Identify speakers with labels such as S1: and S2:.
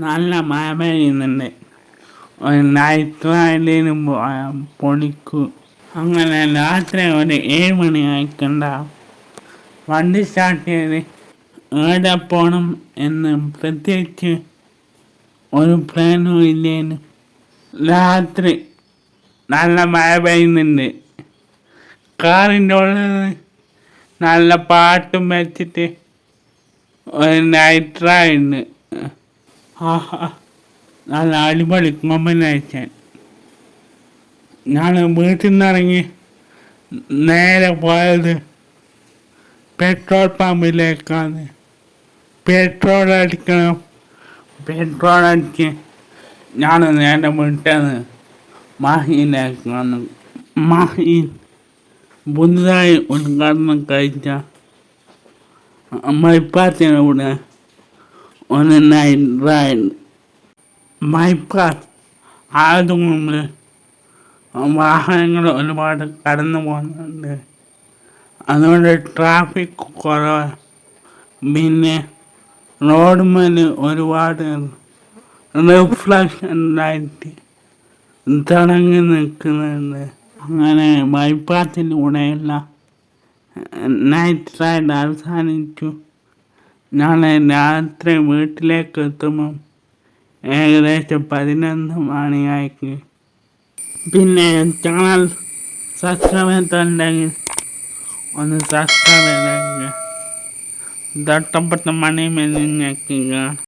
S1: നല്ല മഴ പെയ്യുന്നുണ്ട്. ഒരു നൈറ്റ് റൈഡിന് പൊളിക്കും. അങ്ങനെ രാത്രി ഒരു 7 മണി ആയിക്കുണ്ടാവും. വണ്ടി സ്റ്റാർട്ട് ചെയ്ത് എവിടെ പോകണം എന്ന് പ്രത്യേകിച്ച് ഒരു പ്ലാനും ഇല്ലേന്. രാത്രി നല്ല മഴ പെയ്യുന്നുണ്ട്. കാറിൻ്റെ ഉള്ളിൽ നല്ല പാട്ടും വെച്ചിട്ട് ഒരു നൈറ്റ് റൈഡ്. നല്ല അടിപൊളി കോമ്പിനേഷൻ. ഞാൻ വീട്ടിൽ നിന്നിറങ്ങി നേരെ പോയത് പെട്രോൾ പമ്പിലേക്കാണ്. പെട്രോൾ അടിക്കണം. പെട്രോൾ അടിച്ച് ഞാൻ നേരെ വിട്ടത് മാഹിയിലേക്കാണ്. മാഹിയിൽ പുതുതായി ഉദ്ഘാടനം കഴിച്ച ബൈപ്പാസിലൂടെ ഒരു നൈറ്റ് റൈഡ്. ബൈപ്പാസ് ആയതുകൊണ്ട് വാഹനങ്ങൾ ഒരുപാട് കടന്നു പോകുന്നുണ്ട്. അതുകൊണ്ട് ട്രാഫിക് കുറവ്. പിന്നെ റോഡുമേൽ ഒരുപാട് റിഫ്ലക്ഷൻ ലൈറ്റ് തിളങ്ങി നിൽക്കുന്നുണ്ട്. അങ്ങനെ ബൈപ്പാസിലൂടെയുള്ള നൈറ്റ് റൈഡ് അവസാനിച്ചു. നാളെ രാത്രി വീട്ടിലേക്ക് എത്തുമ്പം ഏകദേശം 11 മണിയായി. പിന്നെ ചാനൽ സബ്സ്ക്രൈബ് ചെയ്തിട്ടുണ്ടെങ്കിൽ ഒന്ന് സബ്സ്ക്രൈബ് ചെയ്തേക്ക്. തൊട്ടപ്പുറത്തെ മണിമേൽ ഞെക്കുക.